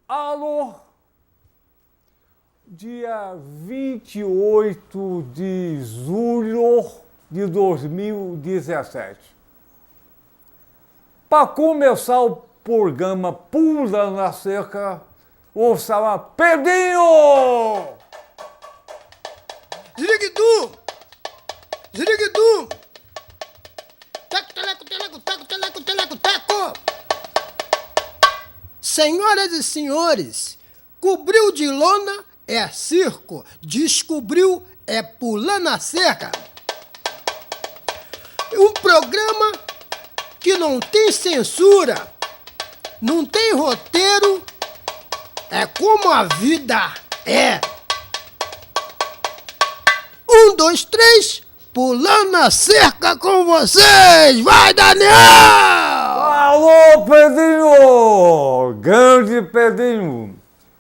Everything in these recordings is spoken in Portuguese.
Alô, dia 28 de julho de 2017. Para começar o programa Pula na Cerca, vou falar Pedrinho! Ziriguidu! Ziriguidu! Teco, teleco, teleco, teco, teleco, teleco, teco! Senhoras e senhores, cobriu de lona é circo, descobriu é pular na cerca. Um programa que não tem censura, não tem roteiro, é como a vida é. 1, 2, 3, pulando a cerca com vocês! Vai, Daniel! Alô, Pedrinho! Grande Pedrinho!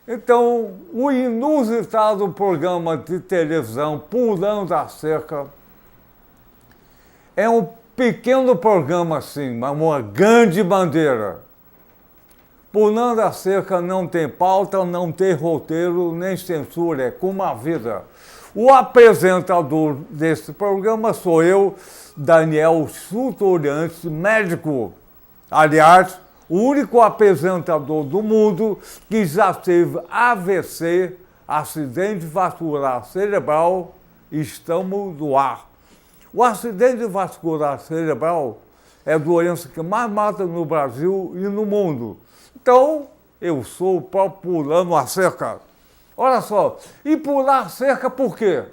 Então, o inusitado programa de televisão Pulando a Cerca é um pequeno programa, sim, mas uma grande bandeira. Pulando a Cerca não tem pauta, não tem roteiro, nem censura, é como a vida. O apresentador desse programa sou eu, Daniel Suturiante, médico. Aliás, o único apresentador do mundo que já teve AVC, acidente vascular cerebral, estamos no ar. O acidente vascular cerebral é a doença que mais mata no Brasil e no mundo. Então, eu sou o próprio Pulando a Cerca. Olha só, e pular a cerca por quê?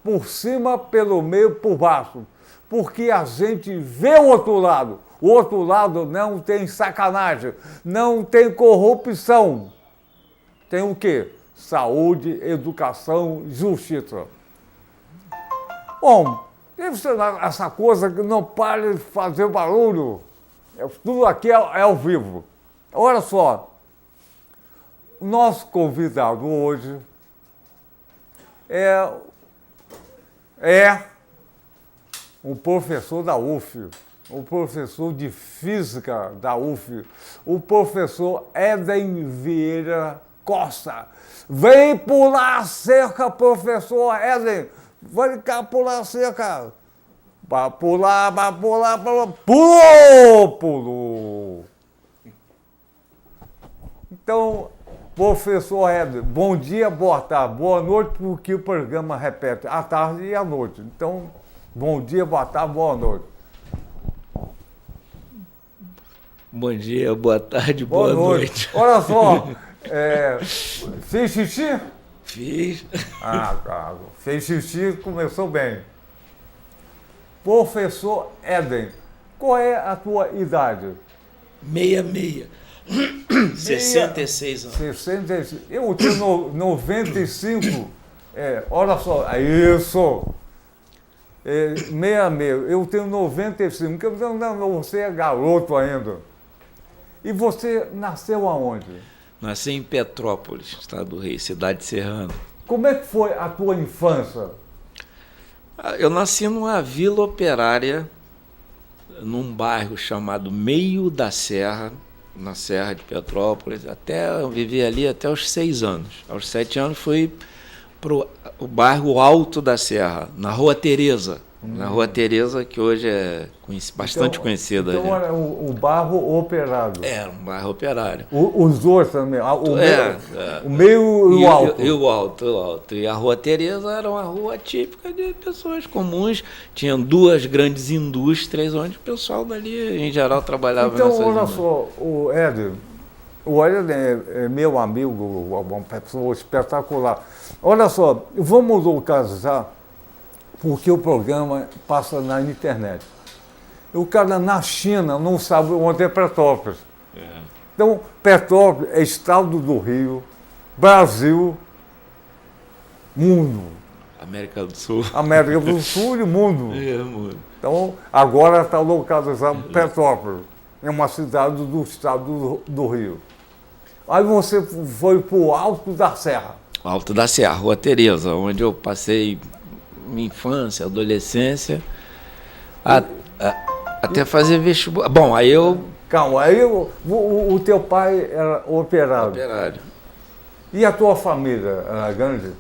Por cima, pelo meio, por baixo. Porque a gente vê o outro lado. O outro lado não tem sacanagem, não tem corrupção. Tem o quê? Saúde, educação, justiça. Bom, deve ser essa coisa que não para de fazer barulho. Tudo aqui é ao vivo. Olha só. O nosso convidado hoje é um professor da UF, um professor de física da UF, o professor Éden Vieira Costa. Vem pular a cerca, professor Éden! Vem cá pular a cerca! Vai pular, pulou! Então, professor Éder, bom dia, boa tarde, boa noite, porque o programa repete à tarde e à noite. Então, bom dia, boa tarde, boa noite. Bom dia, boa tarde, boa noite. Olha só, fez xixi? Fiz. Fez xixi, começou bem. Professor Éden, qual é a tua idade? 66. 66 anos. 66. Eu tenho 95. Olha só, isso. 66. Eu tenho 95. Não, você é garoto ainda. E você nasceu aonde? Nasci em Petrópolis, estado do Rio, cidade serrana. Como é que foi a tua infância? Eu nasci numa vila operária, num bairro chamado Meio da Serra, na Serra de Petrópolis. Eu vivi ali até os 6 anos. Aos 7 anos fui para o bairro Alto da Serra, na Rua Tereza. Na Rua Tereza, que hoje é bastante conhecida. Então era o bairro operário. Era um bairro operário. Os dois também. O meio e o alto. E o alto. E a Rua Tereza era uma rua típica de pessoas comuns. Tinham 2 grandes indústrias, onde o pessoal dali, em geral, trabalhava nessas indústrias. Então, olha só, o Éder é meu amigo, uma pessoa espetacular. Olha só, vamos localizar, porque o programa passa na internet. O cara na China não sabe onde é Petrópolis. Então, Petrópolis é estado do Rio, Brasil, mundo. América do Sul. América do Sul e mundo. Mundo. Então, agora está localizado Petrópolis, é uma cidade do estado do Rio. Aí você foi para o Alto da Serra. Alto da Serra, Rua Tereza, onde eu passei minha infância, adolescência, até fazer vestibular. Bom, aí eu Calma, aí o teu pai era operário. Operário. E a tua família era grande?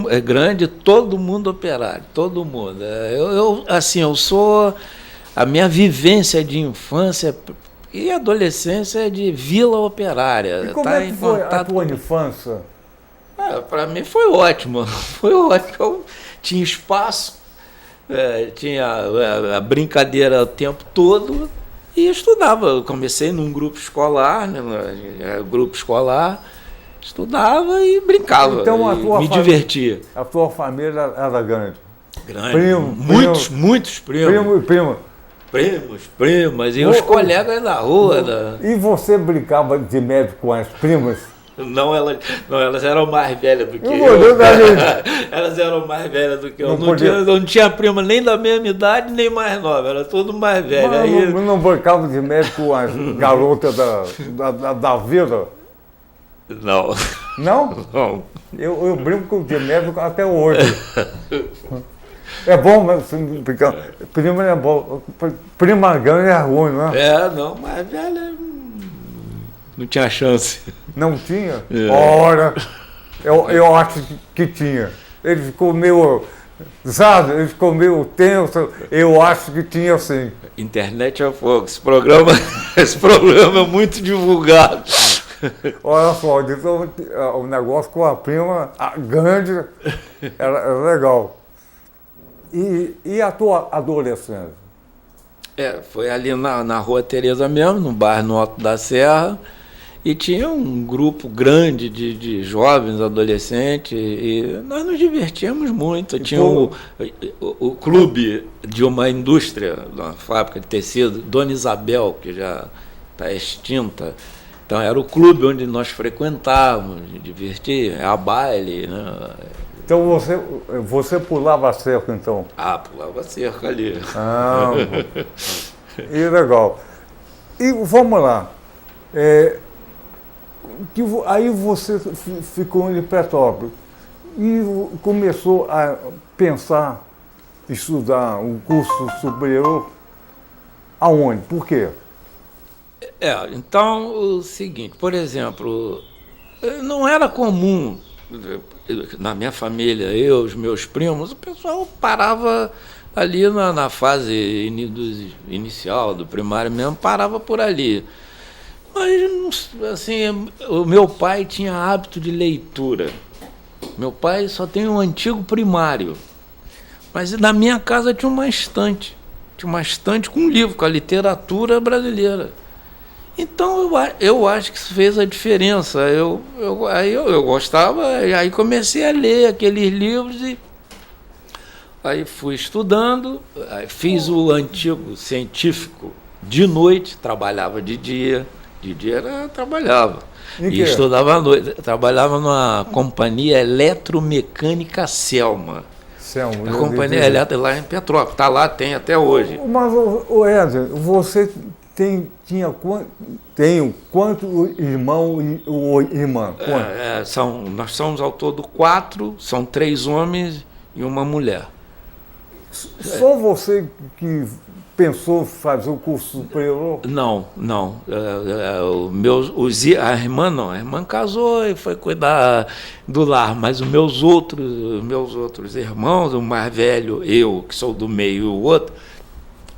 É grande, todo mundo operário, todo mundo. Assim, eu sou... A minha vivência de infância e adolescência é de vila operária. E como é que foi a tua infância? Para mim foi ótimo. Foi ótimo. Eu tinha espaço, tinha a brincadeira o tempo todo e estudava. Eu comecei num grupo escolar, estudava e brincava. Então, me divertia. A tua família era grande? Grande. Muitos primos. Primo e prima? Primos, primas, e os colegas da rua. E você brincava de médico com as primas? Não, elas eram mais velhas do que eu. Elas eram mais velhas do que eu. Não tinha prima nem da mesma idade, nem mais nova, era tudo mais velho. Mas não brincava de médico com as garotas da vila? Não. Não? Não. Eu brinco de médico até hoje. É bom, mas prima é bom. Prima grande é ruim, não é? Não, mais velha não tinha chance. Não tinha? Ora, eu acho que tinha. Ele ficou meio, sabe, ele ficou meio tenso, eu acho que tinha sim. Internet é fogo, esse programa é muito divulgado. Olha só, então, o negócio com a prima grande era legal. E a tua adolescência? Foi ali na Rua Teresa mesmo, no bairro no Alto da Serra, e tinha um grupo grande de jovens, adolescentes, e nós nos divertíamos muito. Tinha o clube de uma indústria, uma fábrica de tecido, Dona Isabel, que já está extinta. Então era o clube onde nós frequentávamos, divertia, a baile, né? Então você pulava a cerca, então? Pulava a cerca ali. E legal. E vamos lá. Aí você ficou em Petrópolis e começou a pensar em estudar um curso superior. Aonde? Por quê? Então, o seguinte, por exemplo, não era comum, na minha família, os meus primos, o pessoal parava ali na fase inicial, do primário mesmo, parava por ali. Mas, assim, o meu pai tinha hábito de leitura. Meu pai só tem um antigo primário. Mas na minha casa tinha uma estante. Tinha uma estante com livro, com a literatura brasileira. Então, eu acho que isso fez a diferença. Eu gostava, aí comecei a ler aqueles livros e aí fui estudando, aí fiz o antigo científico de noite, trabalhava de dia trabalhava. E estudava à noite. Trabalhava numa companhia eletromecânica Selma. A companhia elétrica lá em Petrópolis, está lá, tem até hoje. Mas, Éder, você tinha quanto irmão ou irmã? Nós somos ao todo 4, são 3 homens e uma mulher. Só você que pensou fazer o curso superior? Não. A irmã casou e foi cuidar do lar, mas os meus outros irmãos, o mais velho, eu, que sou do meio, e o outro,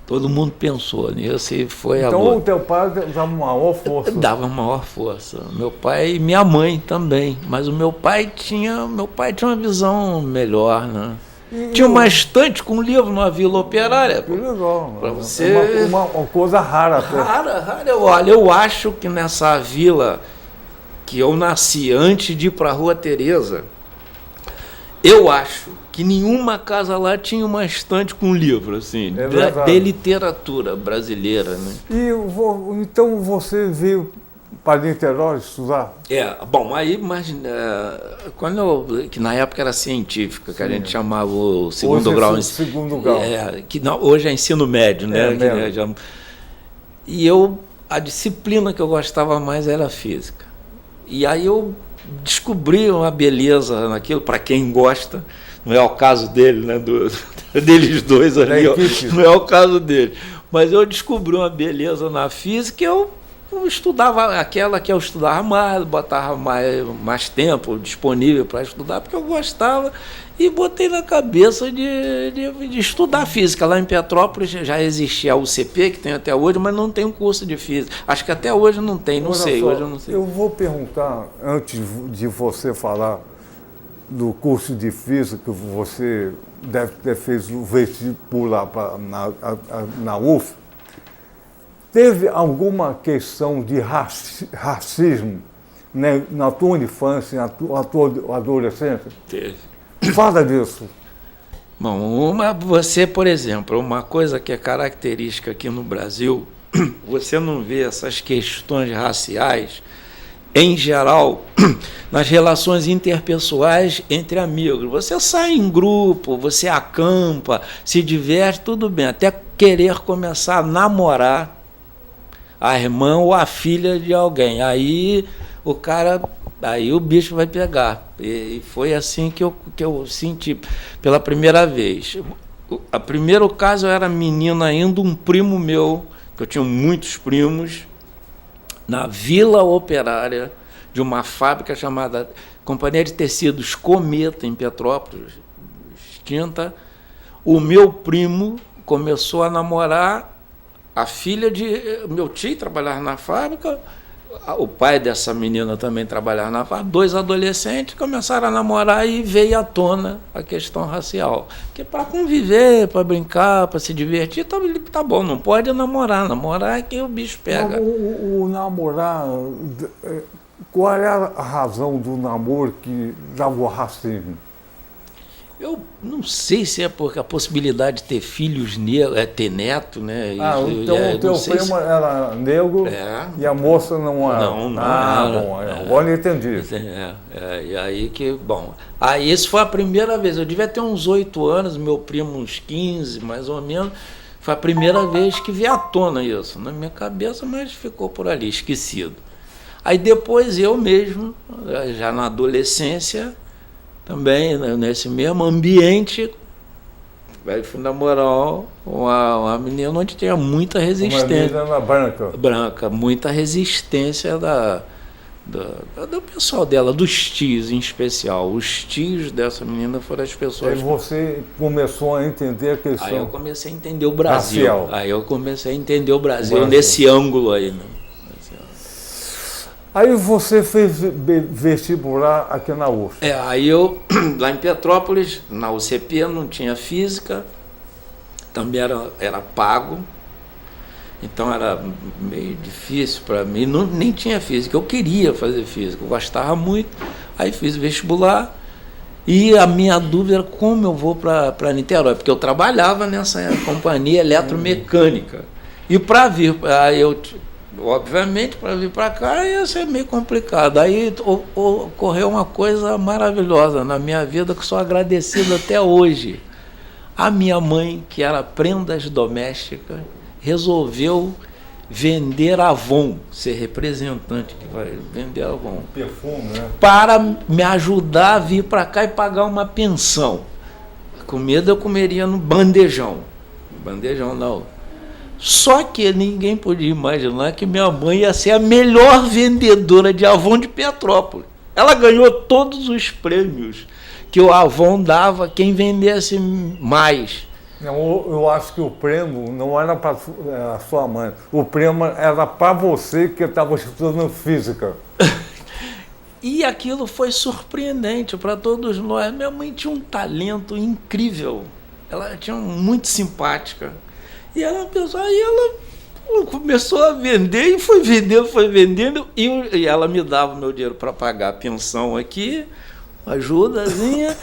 todo mundo pensou nisso e foi a luta. Então o teu pai dava maior força? Dava maior força. Meu pai e minha mãe também, mas o meu pai tinha uma visão melhor, né? Tinha uma estante com livro numa Vila Operária. Que legal. Para você... Uma coisa rara. Rara. Olha, eu acho que nessa vila que eu nasci antes de ir para a Rua Teresa, eu acho que nenhuma casa lá tinha uma estante com livro, assim, de literatura brasileira, né? Então você veio para Niterói estudar? Bom, aí imagina, que na época era científica, que a gente chamava o segundo grau. Segundo grau. Hoje é ensino médio, né? E a disciplina que eu gostava mais era a física. E aí eu descobri uma beleza naquilo, para quem gosta, não é o caso dele, né? Deles dois ali, não é o caso dele. Mas eu descobri uma beleza na física, eu estudava aquela que eu estudava mais, botava mais tempo disponível para estudar, porque eu gostava, e botei na cabeça de estudar física. Lá em Petrópolis já existia a UCP, que tem até hoje, mas não tem um curso de física. Acho que até hoje não tem, não sei. Hoje eu não sei. Eu vou perguntar, antes de você falar do curso de física, que você deve ter feito o vestibular na UF, teve alguma questão de racismo, né, na tua infância, na tua adolescência? Teve. Fala disso. Bom, você, por exemplo, uma coisa que é característica aqui no Brasil, você não vê essas questões raciais, em geral, nas relações interpessoais entre amigos. Você sai em grupo, você acampa, se diverte, tudo bem, até querer começar a namorar a irmã ou a filha de alguém. Aí o bicho vai pegar. E foi assim que eu senti pela primeira vez. O primeiro caso, eu era menino ainda, um primo meu, que eu tinha muitos primos, na Vila Operária de uma fábrica chamada Companhia de Tecidos Cometa, em Petrópolis, extinta. O meu primo começou a namorar a filha de meu tio, trabalhava na fábrica, o pai dessa menina também trabalhava na fábrica, 2 adolescentes começaram a namorar e veio à tona a questão racial. Porque para conviver, para brincar, para se divertir, tá bom, não pode namorar é que o bicho pega. O namorar, qual é a razão do namoro que dava o racismo? Eu não sei se é porque a possibilidade de ter filhos negros, ter neto, né? Então o teu primo era negro e a moça não era? Não era. Bom, agora eu entendi. E aí que, bom... Aí isso foi a primeira vez, eu devia ter uns 8 anos, meu primo uns 15, mais ou menos. Foi a primeira vez que vi à tona isso na minha cabeça, mas ficou por ali, esquecido. Aí depois eu mesmo, já na adolescência, também nesse mesmo ambiente, aí fui namorar uma menina onde tinha muita resistência. Uma menina branca, muita resistência do pessoal dela, dos tios em especial. Os tios dessa menina foram as pessoas. Aí você começou a entender a questão. Aí eu comecei a entender o Brasil. Racial. Aí eu comecei a entender o Brasil nesse ângulo aí, né? Aí você fez vestibular aqui na UF. Aí eu, lá em Petrópolis, na UCP, não tinha física, também era pago, então era meio difícil para mim, nem tinha física, eu queria fazer física, eu gostava muito, aí fiz vestibular, e a minha dúvida era como eu vou para Niterói, porque eu trabalhava nessa companhia eletromecânica, e para vir, aí eu... Obviamente, para vir para cá ia ser meio complicado. Aí ocorreu uma coisa maravilhosa na minha vida, que sou agradecido até hoje. A minha mãe, que era prendas domésticas, resolveu vender Avon, ser representante que vai vender Avon. Perfume, né? Para me ajudar a vir para cá e pagar uma pensão. Com medo eu comeria no bandejão. Bandejão não. Só que ninguém podia imaginar que minha mãe ia ser a melhor vendedora de Avon de Petrópolis. Ela ganhou todos os prêmios que o Avon dava quem vendesse mais. Não, eu acho que o prêmio não era para a sua mãe. O prêmio era para você que estava estudando física. E aquilo foi surpreendente para todos nós. Minha mãe tinha um talento incrível. Ela tinha muito simpática. E ela pensou, aí ela começou a vender e foi vendendo, e ela me dava o meu dinheiro para pagar a pensão aqui, uma ajudazinha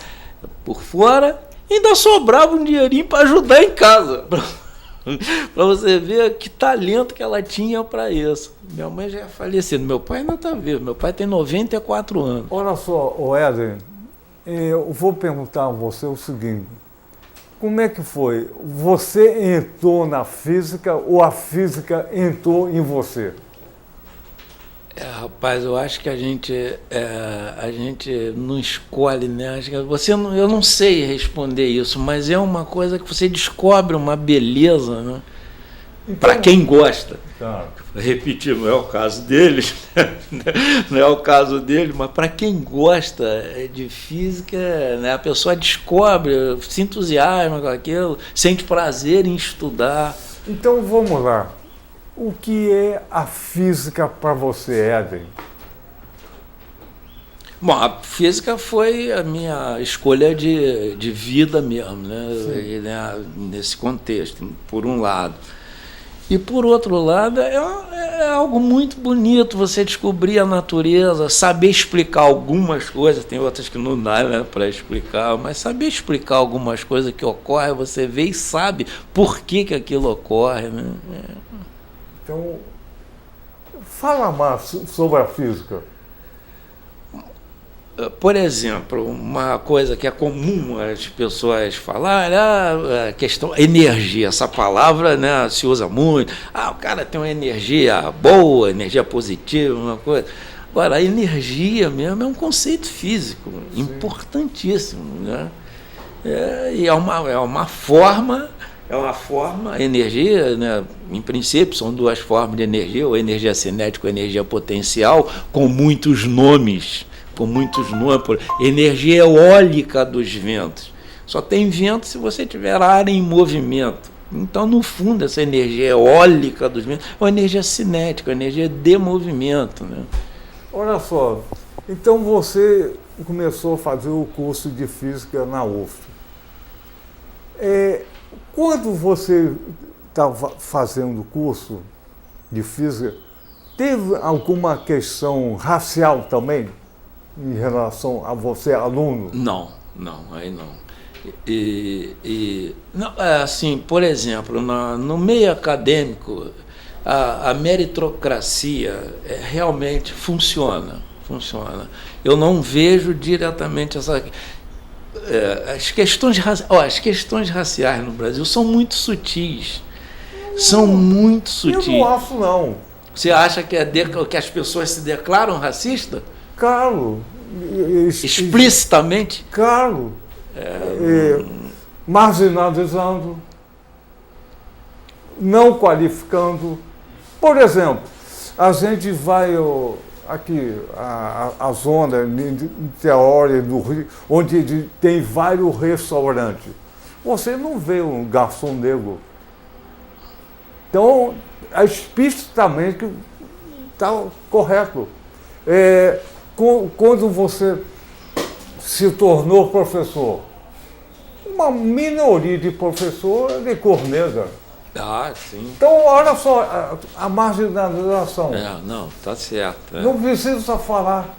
por fora, e ainda sobrava um dinheirinho para ajudar em casa, para você ver que talento que ela tinha para isso. Minha mãe já é falecida, meu pai ainda está vivo, meu pai tem 94 anos. Olha só, Éder, eu vou perguntar a você o seguinte. Como é que foi? Você entrou na física ou a física entrou em você? Rapaz, eu acho que a gente não escolhe, né? Eu não sei responder isso, mas é uma coisa que você descobre uma beleza, né? Para quem gosta. Tá. Repetir, não é o caso deles, não é o caso deles, mas para quem gosta de física, né, a pessoa descobre, se entusiasma com aquilo, sente prazer em estudar. Então vamos lá. O que é a física para você, Éden? Bom, a física foi a minha escolha de vida mesmo, né? E, né, nesse contexto, por um lado. E, por outro lado, é algo muito bonito você descobrir a natureza, saber explicar algumas coisas, tem outras que não dá, né, para explicar, mas saber explicar algumas coisas que ocorrem, você vê e sabe por que aquilo ocorre. Né? Então, fala mais sobre a física. Por exemplo, uma coisa que é comum as pessoas falarem, a questão energia, essa palavra, né, se usa muito. O cara tem uma energia boa, energia positiva, uma coisa. Agora, a energia mesmo é um conceito físico importantíssimo, né? E é uma forma, a energia, né, em princípio, são duas formas de energia, ou energia cinética ou energia potencial, com muitos nomes. Energia eólica dos ventos. Só tem vento se você tiver área em movimento. Então, no fundo, essa energia eólica dos ventos é uma energia cinética, uma energia de movimento. Né? Olha só, então você começou a fazer o curso de física na UF. Quando você estava fazendo o curso de física, teve alguma questão racial também? Em relação a você, aluno? Não, aí não. Não, assim, por exemplo, no meio acadêmico, a meritocracia realmente funciona. Eu não vejo diretamente essa... as questões raciais no Brasil são muito sutis. Eu não acho, não. Você acha que as pessoas se declaram racistas? Claro. Explicitamente? Claro. Marginalizando, não qualificando. Por exemplo, a gente vai aqui, a zona de Teória do Rio, onde tem vários restaurantes. Você não vê um garçom negro. Então, explicitamente está correto. Quando você se tornou professor, uma minoria de professor de cor negra. Sim. Então, olha só, a marginalização. Não, tá certo. Não precisa falar.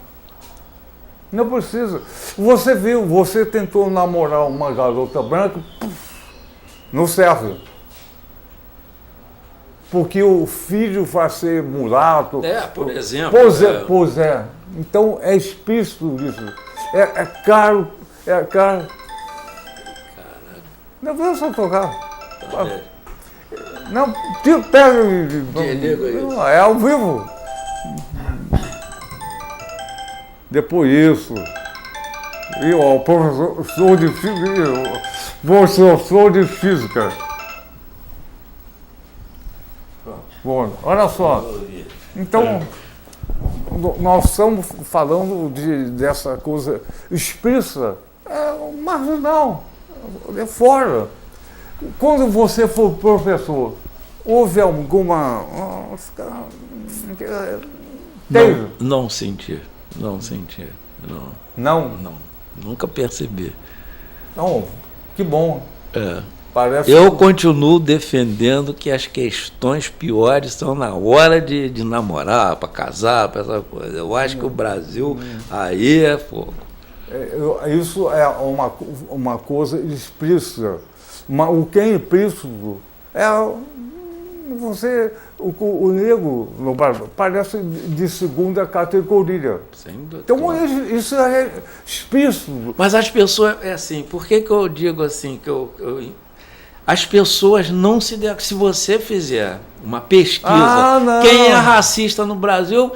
Não precisa. Você viu, você tentou namorar uma garota branca, não serve. Porque o filho vai ser mulato. Por exemplo. Pois é. Então é explícito isso. É caro. Caraca. Não precisa tocar. Não, pega. Não, é ao vivo. Depois isso. O professor de física. Professor de física. Bom, olha só. Então, nós estamos falando dessa coisa expressa, marginal, fora. Quando você for professor, houve alguma... Não senti. Não. Nunca percebi. Não, que bom. Eu continuo defendendo que as questões piores são na hora de namorar, para casar, para essa coisa. Eu acho que o Brasil aí é fogo. Isso é uma coisa explícita. O que é implícito é você, o negro no Brasil parece de segunda categoria. Então isso é explícito. Mas as pessoas, assim, por que eu digo assim, as pessoas não se... Se você fizer uma pesquisa, quem é racista no Brasil,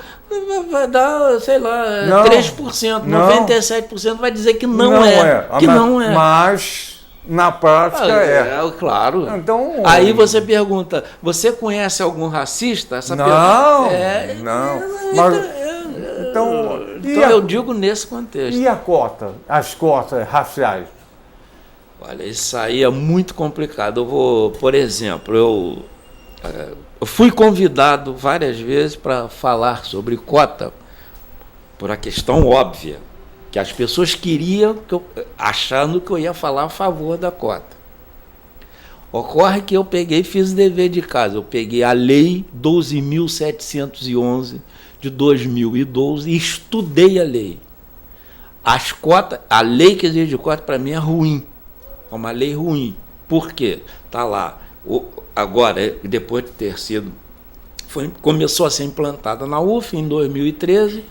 vai dar, sei lá, 3%, 97% vai dizer que não é. Mas Na prática Claro. Então, aí você pergunta, você conhece algum racista? Não. Mas, então eu digo nesse contexto. E a cota? As cotas raciais? Olha, isso aí é muito complicado. Eu vou, por exemplo, eu fui convidado várias vezes para falar sobre cota por a questão óbvia, que as pessoas queriam, achando que eu ia falar a favor da cota. Ocorre que eu peguei e fiz o dever de casa. Eu peguei a Lei 12.711 de 2012 e estudei a lei. As cotas, a lei que exige cota, para mim, é ruim. É uma lei ruim. Por quê? Está lá. Agora, depois de ter sido... começou a ser implantada na UF em 2013,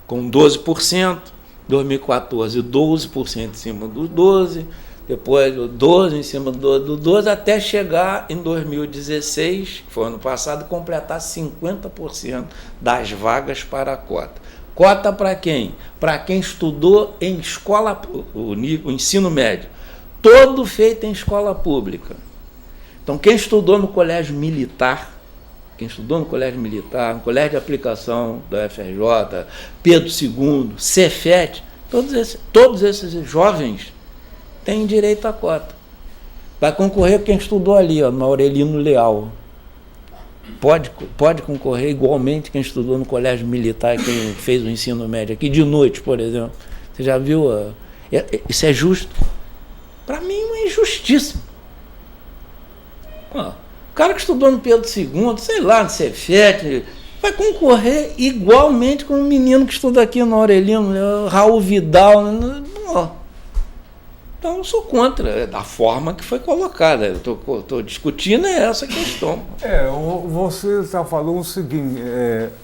com 12%, 2014, 12% em cima dos 12%, depois 12% em cima do 12%, até chegar em 2016, que foi ano passado, completar 50% das vagas para a cota. Cota para quem? Para quem estudou em escola, o ensino médio, todo feito em escola pública. Então, quem estudou no colégio militar, no colégio de aplicação da UFRJ, Pedro II, Cefet, todos esses jovens têm direito à cota. Vai concorrer quem estudou ali, no Aurelino Leal. Pode concorrer igualmente quem estudou no colégio militar, quem fez o ensino médio aqui de noite, por exemplo. Você já viu? Isso é justo? Para mim, é uma injustiça. O cara que estudou no Pedro II, sei lá, no Cefet, vai concorrer igualmente com o menino que estuda aqui no Aurelino, Raul Vidal. Então, eu sou contra, da forma que foi colocada. Eu estou discutindo essa questão. Você está falando o seguinte,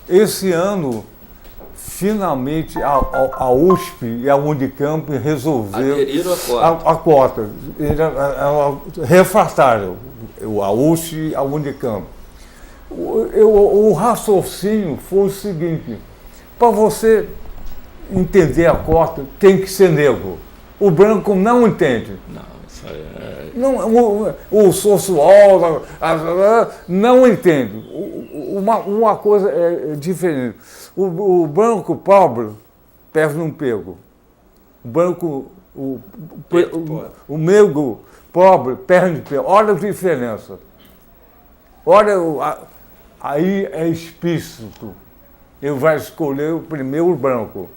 esse ano, finalmente, a USP e a Unicamp resolveram aderiram a cota. Ela refrataram a USP e a Unicamp. O raciocínio foi o seguinte: para você entender a cota, tem que ser negro. O branco não entende. Não, isso aí o sociólogo não entende. Uma coisa é diferente. O branco pobre perde um pego. O negro pobre perde um pego. Olha a diferença. Olha, aí é explícito. Ele vai escolher o primeiro branco.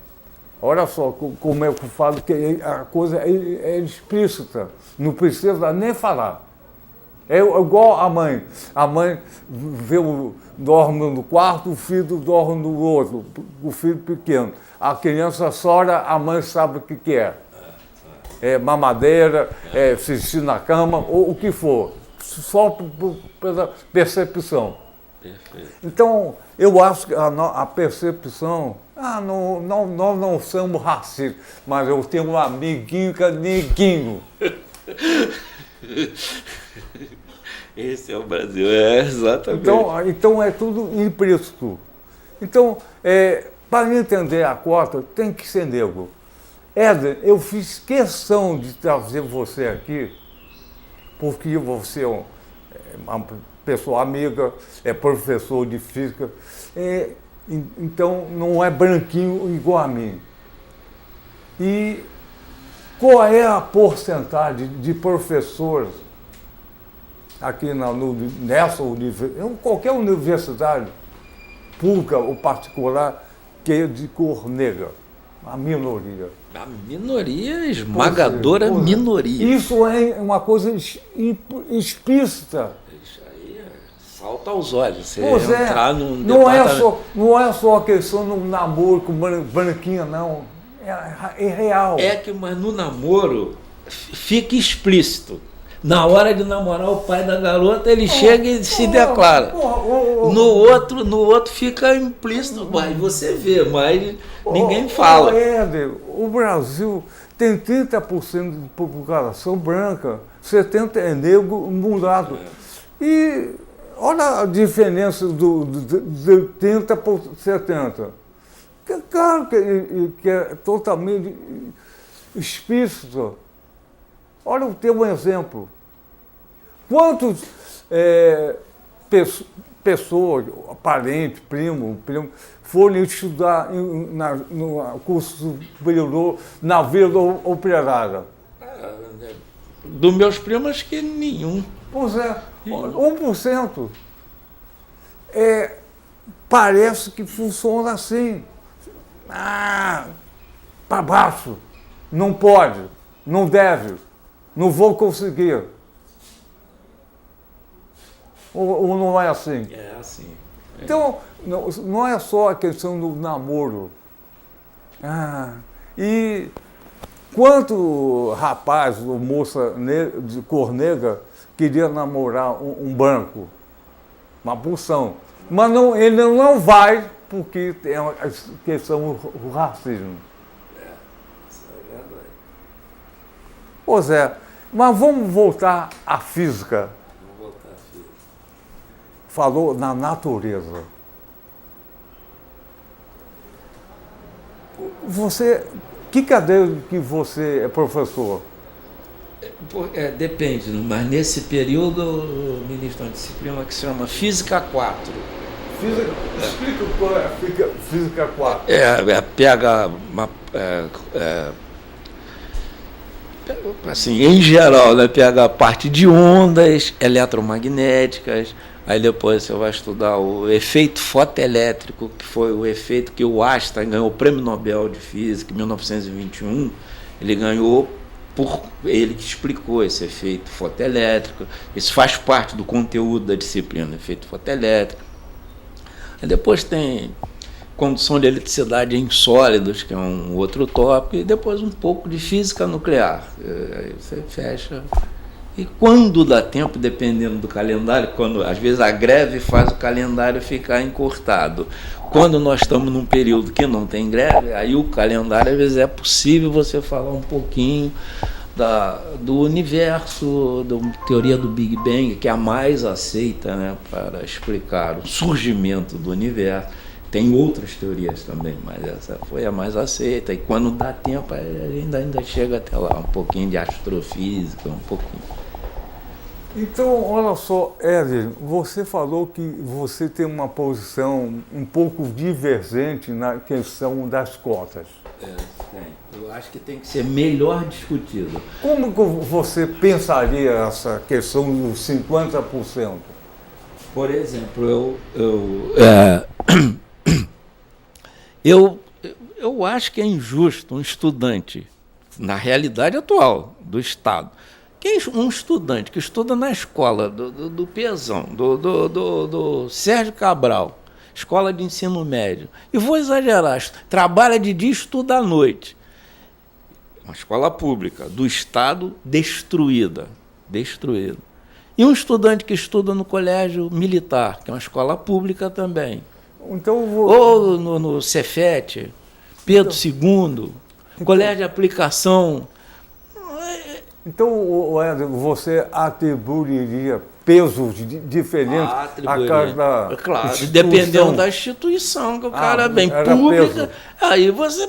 Olha só como é que eu falo, que a coisa é explícita, não precisa nem falar. É igual a mãe. A mãe dorme no quarto, o filho dorme no outro, o filho pequeno. A criança chora, a mãe sabe o que é. É mamadeira, é xixi na cama, ou o que for. Só pela percepção. Perfeito. Então, eu acho que a percepção... nós não somos racistas, mas eu tenho um amiguinho que é neguinho. Esse é o Brasil, exatamente. Então é tudo implícito. Então, para entender a cota, tem que ser negro. Éder, eu fiz questão de trazer você aqui, porque você é uma pessoa amiga, é professor de física, então não é branquinho igual a mim. E qual é a porcentagem de professores aqui nessa universidade, qualquer universidade pública ou particular, que é de cor negra? A minoria. A minoria, esmagadora minoria. Isso é uma coisa explícita. Isso aí salta aos olhos. Você Pois entrar num não é só a questão do namoro com branquinha, não. É real. Mas no namoro fica explícito. Na hora de namorar o pai da garota, ele chega e se declara. No outro fica implícito, mas você vê, mas ninguém fala. Éder, o Brasil tem 30% de população branca, 70% é negro, mulato. E olha a diferença de 80 por 70. Claro que é totalmente explícito. Olha, eu tenho um exemplo. Quantos pessoas, parentes, primo, foram estudar no curso superior na Vila Operária? Dos meus primos, acho que nenhum. Pois é, 1%. Parece que funciona assim. Para baixo. Não pode, não deve, não vou conseguir. Ou não é assim? É assim. Então, não é só a questão do namoro. E quanto rapaz ou moça de cor negra queria namorar um branco? Uma porção. Mas ele não vai porque tem a questão do racismo. Isso é verdade. Pois é, mas vamos voltar à física. Falou na natureza. Você, que cadeira que você é professor? Depende, mas nesse período o ministro da disciplina que se chama Física 4. Explica qual é a Física 4. Pega uma... assim, em geral, né, pega a parte de ondas eletromagnéticas, aí depois você vai estudar o efeito fotoelétrico, que foi o efeito que o Einstein ganhou o Prêmio Nobel de Física em 1921. Ele ganhou por ele que explicou esse efeito fotoelétrico. Isso faz parte do conteúdo da disciplina, efeito fotoelétrico. Aí depois tem condução de eletricidade em sólidos, que é um outro tópico, e depois um pouco de física nuclear. Aí você fecha. E quando dá tempo, dependendo do calendário, quando às vezes a greve faz o calendário ficar encurtado. Quando nós estamos num período que não tem greve, aí o calendário, às vezes, é possível você falar um pouquinho do universo, da teoria do Big Bang, que é a mais aceita, né, para explicar o surgimento do universo. Tem outras teorias também, mas essa foi a mais aceita. E quando dá tempo, ainda chega até lá, um pouquinho de astrofísica, um pouquinho. Então, olha só, Éder, você falou que você tem uma posição um pouco divergente na questão das cotas. Tem. Eu acho que tem que ser melhor discutido. Como que você pensaria essa questão dos 50%? Por exemplo, eu acho que é injusto um estudante, na realidade atual do Estado, um estudante que estuda na escola do Pezão, do Sérgio Cabral, escola de ensino médio, e vou exagerar, trabalha de dia e estuda à noite. Uma escola pública do Estado destruída. E um estudante que estuda no colégio militar, que é uma escola pública também. Então, ou no Cefet, Pedro II, colégio de aplicação. Então, Éder, você atribuiria pesos diferentes a cada claro, instituição? Dependendo da instituição, que o cara é bem pública, aí você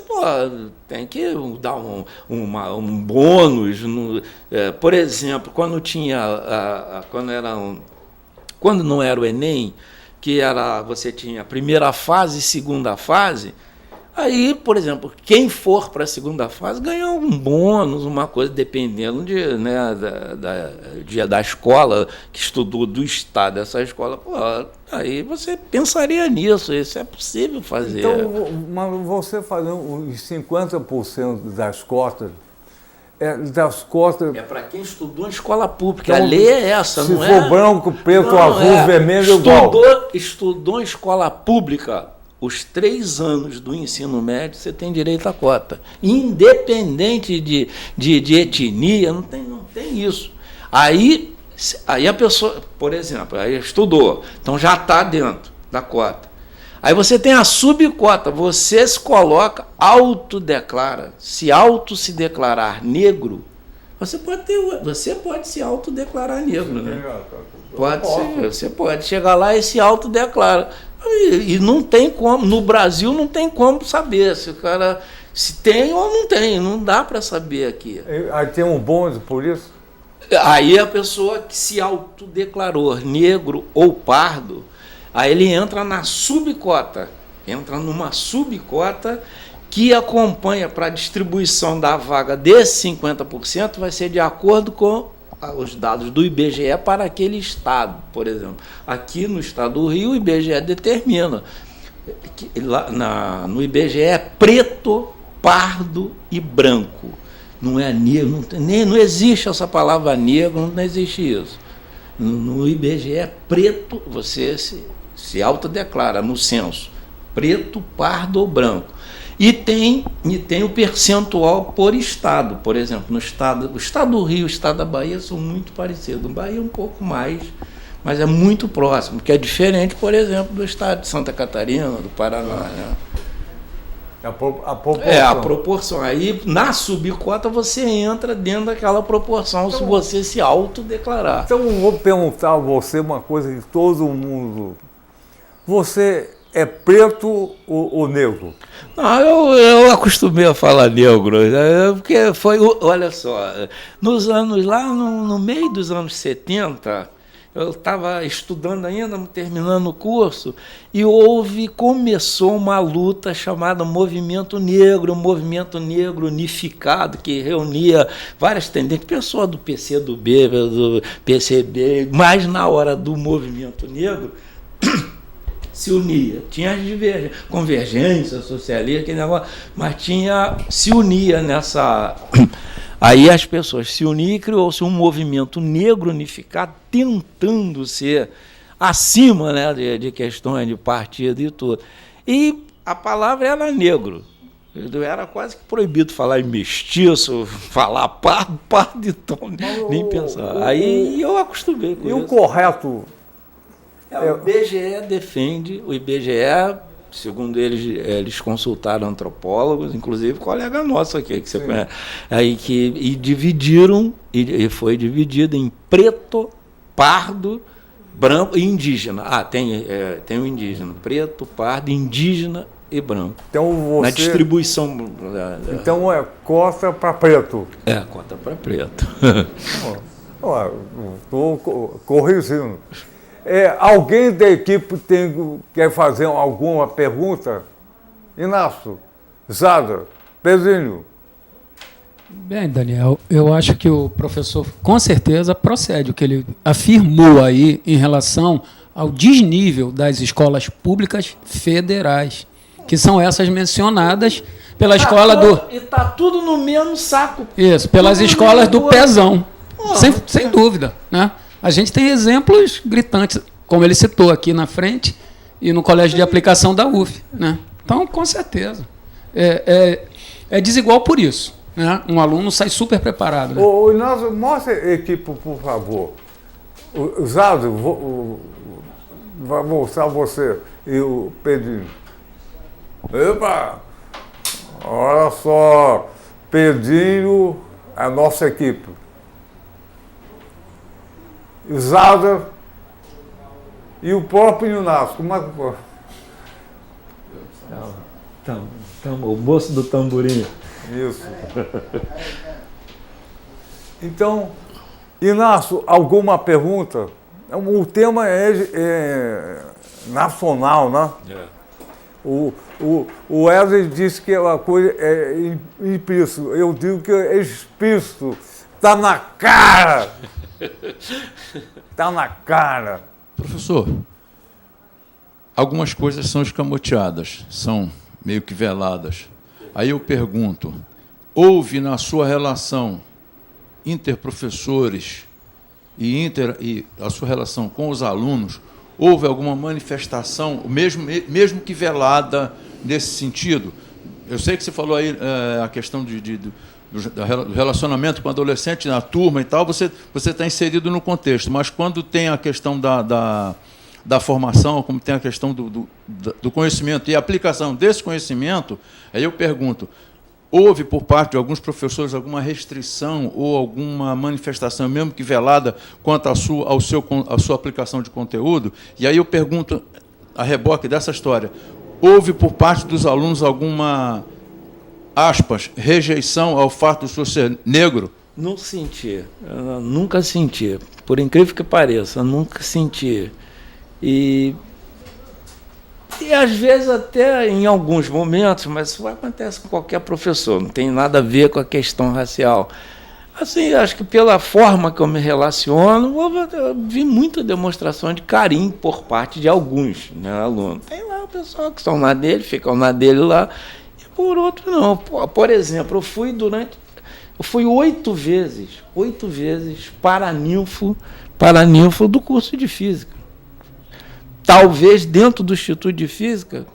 tem que dar um bônus. Por exemplo, quando não era o Enem, que você tinha a primeira fase e segunda fase, aí, por exemplo, quem for para a segunda fase ganha um bônus, uma coisa, dependendo da escola que estudou, do estado dessa escola. Aí você pensaria nisso, isso é possível fazer. Então, mas você fazendo os 50% das cotas, é para quem estudou em escola pública. Então, a lei é essa, não é? Se for branco, preto, azul, vermelho, igual. Estudou em escola pública, os 3 anos do ensino médio, você tem direito à cota. Independente de etnia, não tem isso. Aí a pessoa, por exemplo, aí estudou, então já está dentro da cota. Aí você tem a subcota, você se coloca, autodeclara. Se declarar negro, você pode se autodeclarar negro, né? Você pode chegar lá e se autodeclara. E não tem como, no Brasil não tem como saber se o cara Se tem ou não tem, não dá para saber aqui. Aí tem um bônus por isso? Aí a pessoa que se autodeclarou negro ou pardo, aí ele entra na subcota, entra numa subcota que acompanha para a distribuição da vaga desses 50%, vai ser de acordo com os dados do IBGE para aquele estado, por exemplo. Aqui no estado do Rio, o IBGE determina que lá no IBGE é preto, pardo e branco. Não é negro, não existe essa palavra negro, não existe isso. No IBGE é preto, você se autodeclara no censo, preto, pardo ou branco. E tem o percentual por estado. Por exemplo, o estado do Rio e o estado da Bahia são muito parecidos. O Bahia é um pouco mais, mas é muito próximo, que é diferente, por exemplo, do estado de Santa Catarina, do Paraná. Né? A proporção. A proporção. Aí, na subcota, você entra dentro daquela proporção, então, se você se autodeclarar. Então, eu vou perguntar a você uma coisa que todo mundo... Você é preto ou negro? Não, eu acostumei a falar negro, porque foi, olha só, nos anos, lá no meio dos anos 70, eu estava estudando ainda, terminando o curso, e começou uma luta chamada Movimento Negro Unificado, que reunia várias tendências, pessoas do PCdoB, do PCB, mas na hora do Movimento Negro, se unia, tinha as convergência socialista, aquele negócio, mas se unia nessa... Aí as pessoas se uniam e criou-se um movimento negro unificado, tentando ser acima, né, de questões de partido e tudo. E a palavra era negro. Era quase que proibido falar em mestiço, falar pardo, então, nem pensar. Aí eu acostumei com isso. E o correto... O IBGE defende, o IBGE, segundo eles consultaram antropólogos, inclusive colega nosso aqui, que você conhece, e dividiram, e foi dividido em preto, pardo, branco e indígena. Tem o indígena, preto, pardo, indígena e branco. Então na distribuição. Então é cota para preto. Cota para preto. Estou corrigindo. Alguém da equipe quer fazer alguma pergunta? Inácio, Zada, Pedrinho. Bem, Daniel, eu acho que o professor com certeza procede o que ele afirmou aí em relação ao desnível das escolas públicas federais, que são essas mencionadas pela escola do... E está tudo no mesmo saco. Isso, pelas escolas do Pezão, sem dúvida, né? A gente tem exemplos gritantes, como ele citou aqui na frente, e no colégio de aplicação da UF. Né? Então, com certeza. É desigual por isso. Né? Um aluno sai super preparado. Né? Inácio, mostra a equipe, por favor. O Zado, vai mostrar você e o Pedrinho. Epa! Olha só, Pedrinho, a nossa equipe. Zada e o próprio Inácio. Como é que foi? O moço do tamborim. Isso. Então, Inácio, alguma pergunta? O tema é nacional, né? O Wesley disse que a coisa é implícito. Eu digo que é explícito. Está na cara! Está na cara. Professor, algumas coisas são escamoteadas, são meio que veladas. Aí eu pergunto, houve na sua relação interprofessores e a sua relação com os alunos, houve alguma manifestação, mesmo que velada, nesse sentido? Eu sei que você falou aí a questão do relacionamento com o adolescente na turma e tal, você está inserido no contexto, mas quando tem a questão da formação, como tem a questão do conhecimento e a aplicação desse conhecimento, aí eu pergunto, houve por parte de alguns professores alguma restrição ou alguma manifestação, mesmo que velada, quanto à sua aplicação de conteúdo? E aí eu pergunto, a reboque dessa história, houve por parte dos alunos alguma aspas, rejeição ao fato de o senhor ser negro? Não senti, eu nunca senti, por incrível que pareça, eu nunca senti. E às vezes até em alguns momentos, mas isso acontece com qualquer professor, não tem nada a ver com a questão racial. Assim, acho que pela forma que eu me relaciono, eu vi muita demonstração de carinho por parte de alguns, né, alunos. Tem lá o pessoal que estão na dele, ficam na dele lá, e por outro não. Por exemplo, eu fui 8 vezes paraninfo do curso de Física. Talvez dentro do Instituto de Física,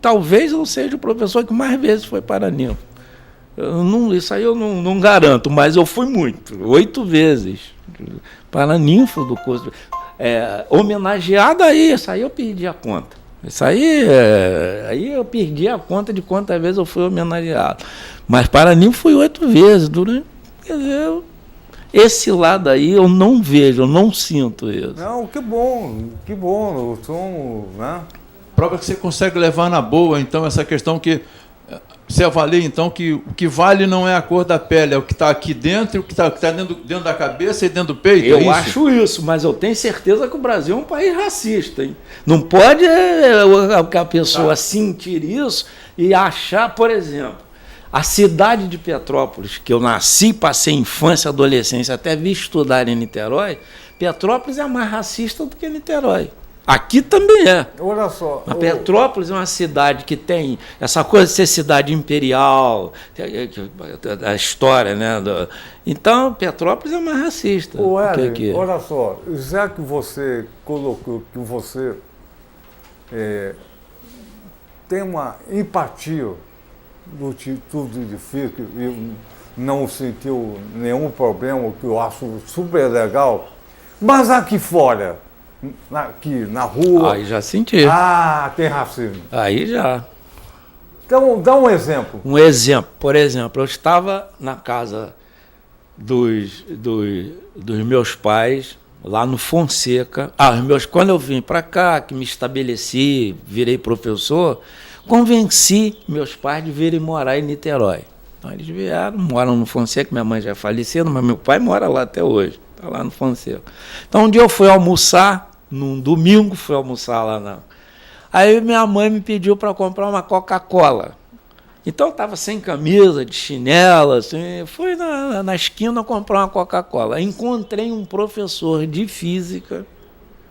talvez eu seja o professor que mais vezes foi paraninfo. Isso aí eu não garanto, mas eu fui muito, 8 vezes paraninfo do curso. Homenageado aí, isso aí eu perdi a conta. Isso aí eu perdi a conta de quantas vezes eu fui homenageado. Mas paraninfo fui 8 vezes. Quer dizer, esse lado aí eu não vejo, eu não sinto isso. Não, que bom. Eu sou, né? Prova que você consegue levar na boa, então, essa questão que você avalia, então, que o que vale não é a cor da pele, é o que está aqui dentro, o que está dentro da cabeça e dentro do peito. Eu acho isso, mas eu tenho certeza que o Brasil é um país racista. Hein? Não pode a pessoa sentir isso e achar, por exemplo, a cidade de Petrópolis, que eu nasci, passei infância, adolescência, até vi estudar em Niterói, Petrópolis é mais racista do que Niterói. Aqui também é. Olha só. Mas Petrópolis é uma cidade que tem essa coisa de ser cidade imperial, a história, né? Então, Petrópolis é mais racista. Olha só, já que você colocou que você tem uma empatia do Instituto de Física e não sentiu nenhum problema, o que eu acho super legal, mas aqui fora, aqui na rua... Aí já senti. Tem racismo. Aí já. Então, dá um exemplo. Um exemplo, por exemplo, eu estava na casa dos meus pais, lá no Fonseca. Quando eu vim para cá, que me estabeleci, virei professor, convenci meus pais de virem morar em Niterói. Então eles vieram, moram no Fonseca, minha mãe já é falecida, mas meu pai mora lá até hoje, está lá no Fonseca. Então um dia eu fui almoçar, num domingo fui almoçar lá. Aí minha mãe me pediu para comprar uma Coca-Cola. Então eu estava sem camisa, de chinela, assim, fui na esquina comprar uma Coca-Cola. Encontrei um professor de física,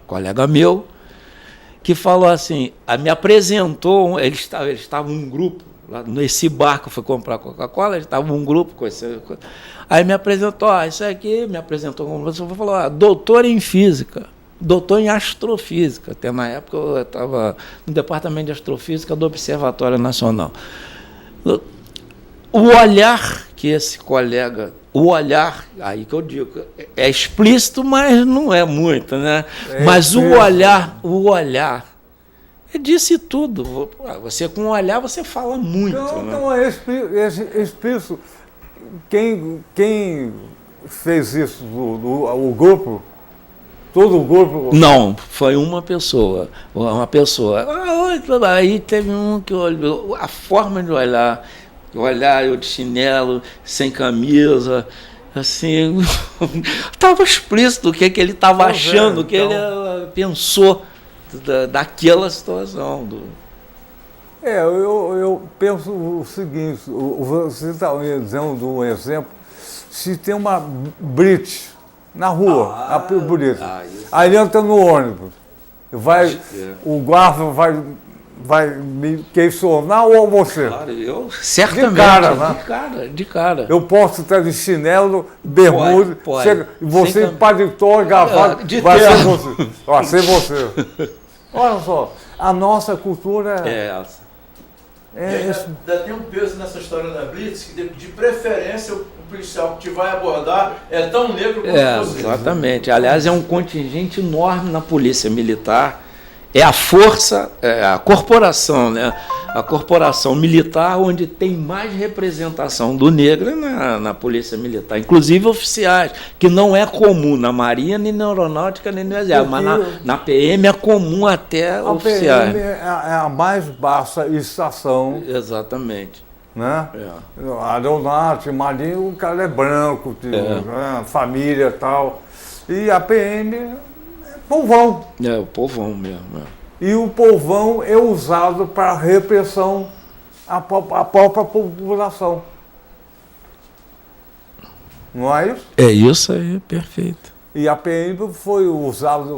colega meu, que falou assim, me apresentou, eles estavam um grupo, lá nesse bar que eu fui comprar Coca-Cola, eles estavam um grupo com esse... Aí me apresentou, isso aqui, me apresentou como professor, falou, doutor em física, doutor em astrofísica, até na época eu estava no departamento de astrofísica do Observatório Nacional. O olhar que esse colega, aí que eu digo, é explícito, mas não é muito, né? Mas o olhar, disse tudo. Você com o olhar, você fala muito. Então é explícito. Quem fez isso, o grupo? Todo o grupo? Não, foi uma pessoa. Aí teve um que olhou, a forma de olhar, eu de chinelo, sem camisa, assim, estava explícito o que ele estava achando, o que ele pensou daquela situação. Eu penso o seguinte, você está dizendo um exemplo, se tem uma blitz na rua, aí entra no ônibus, o guarda vai me questionar ou você? Claro, eu certamente. De cara. Eu posso estar de chinelo, bermuda, pode. você em paletó, gravado, vai ser você. Olha só, a nossa cultura essa. Ainda tem um peso nessa história da Blitz, que de preferência o policial que te vai abordar é tão negro quanto você. Exatamente. Aliás, é um contingente enorme na Polícia Militar. É a força, a corporação, né? a corporação militar onde tem mais representação do negro é na Polícia Militar, inclusive oficiais, que não é comum na Marinha, nem na Aeronáutica, nem no Exército, mas na PM é comum até oficiais. A PM é a mais baixa estação. Exatamente. Né? Aeronáutica, Marinha, o cara é branco, né? Família e tal. E a PM é povão. É, o povão mesmo. E o povão é usado para repressão à própria população. Não é isso? É isso aí, perfeito. E a PM foi usada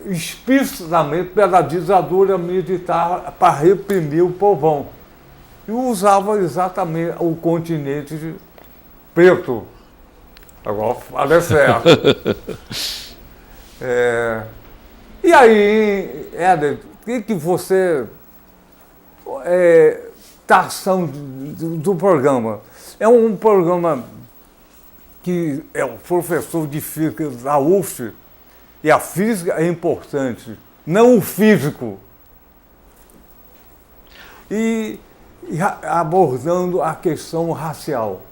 explicitamente pela ditadura militar para reprimir o povão. E usava exatamente o continente preto. Agora fala certo. E aí, Éder, o que você está ação do programa? É um programa que é o professor de física da UF, e a física é importante, não o físico. E abordando a questão racial.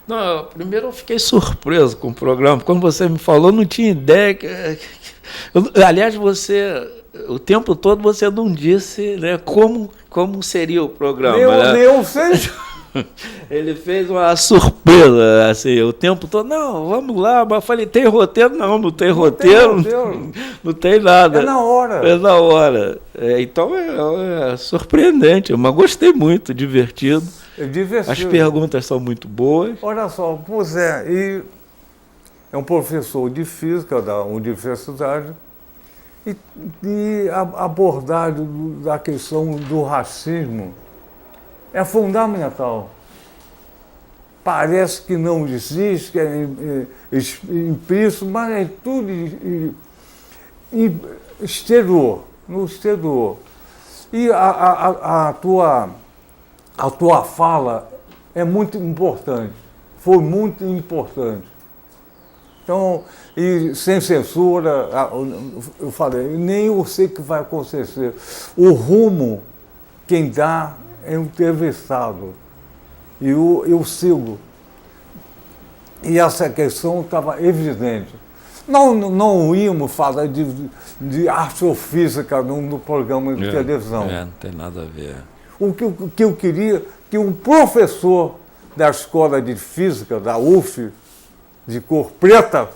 Não, primeiro eu fiquei surpreso com o programa. Quando você me falou, eu não tinha ideia. Aliás, você, o tempo todo, você não disse, né, como seria o programa. Eu sei. Ele fez uma surpresa, assim, o tempo todo. Não, vamos lá. Mas eu falei, tem roteiro? Não tem roteiro. Não tem nada. É na hora. É na hora. Então é surpreendente, mas gostei muito, divertido. As perguntas são muito boas. Olha só, pois é, e é um professor de física da universidade e a abordagem da questão do racismo é fundamental. Parece que não existe, que é implícito, mas é tudo exterior, no exterior. E a tua fala é muito importante, foi muito importante. Então, e sem censura, eu falei, nem eu sei o que vai acontecer. O rumo, quem dá é o entrevistado. E eu sigo. E essa questão estava evidente. Não íamos falar de astrofísica no programa de televisão. Não tem nada a ver. O que eu queria que um professor da Escola de Física, da UF, de cor preta,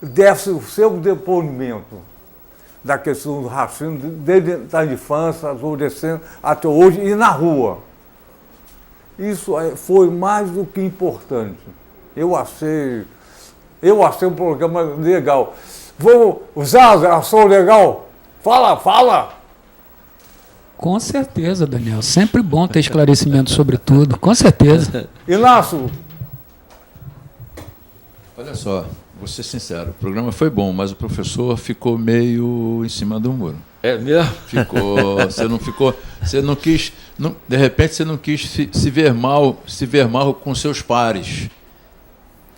desse o seu depoimento da questão do racismo, desde a infância, adolescente, até hoje, e na rua. Isso foi mais do que importante. Eu achei um programa legal. Vamos usar a ação legal? Fala! Com certeza, Daniel. Sempre bom ter esclarecimento sobre tudo. Com certeza. Inácio. Olha só, vou ser sincero, o programa foi bom, mas o professor ficou meio em cima do muro. É mesmo? Ficou, você não quis, de repente você não quis se ver mal com seus pares.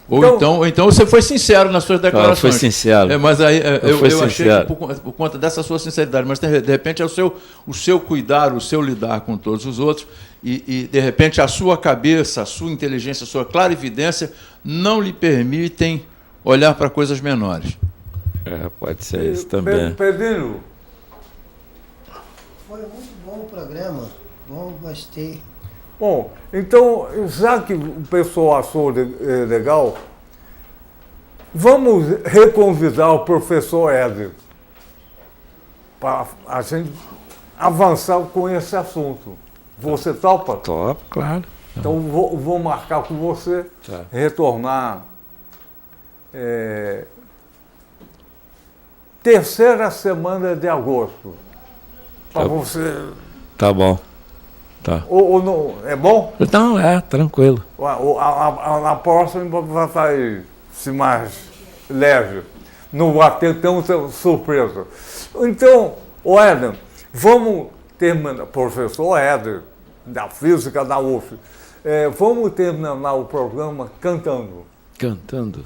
Ou então você foi sincero nas suas declarações. Foi sincero. Mas aí eu achei que por conta dessa sua sinceridade, mas de repente é o seu cuidar, o seu lidar com todos os outros, e de repente a sua cabeça, a sua inteligência, a sua clarividência não lhe permitem olhar para coisas menores. Pode ser isso também. Pedrinho. Foi muito bom o programa. Bom, gostei. Bom, então, já que o pessoal achou legal, vamos reconvidar o professor Éder para a gente avançar com esse assunto. Você topa? Topo, claro. Então, vou marcar com você, retornar terceira semana de agosto. Para você... Tá bom. Tá. Ou não, é bom? Não, tranquilo. A próxima vai estar mais leve. Não vai ter tanta surpresa. Então, Éder, vamos terminar, professor Éder, da Física da UF, vamos terminar o programa cantando. Cantando?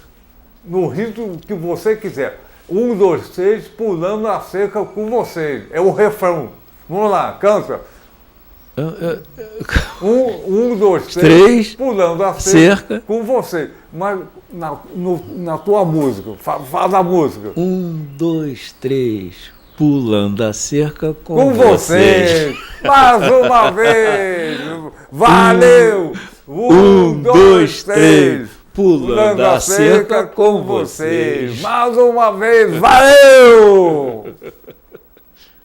No ritmo que você quiser. 1, 2, 3, pulando a cerca com vocês. É o refrão. Vamos lá, canta. Um, dois, Três, pulando a cerca. com você. Mas na tua música, faz a música. 1, 2, 3, pulando a cerca Com você. Mais uma vez. Valeu. 1, 2, 3. Pulando a cerca com você. Mais uma vez. Valeu.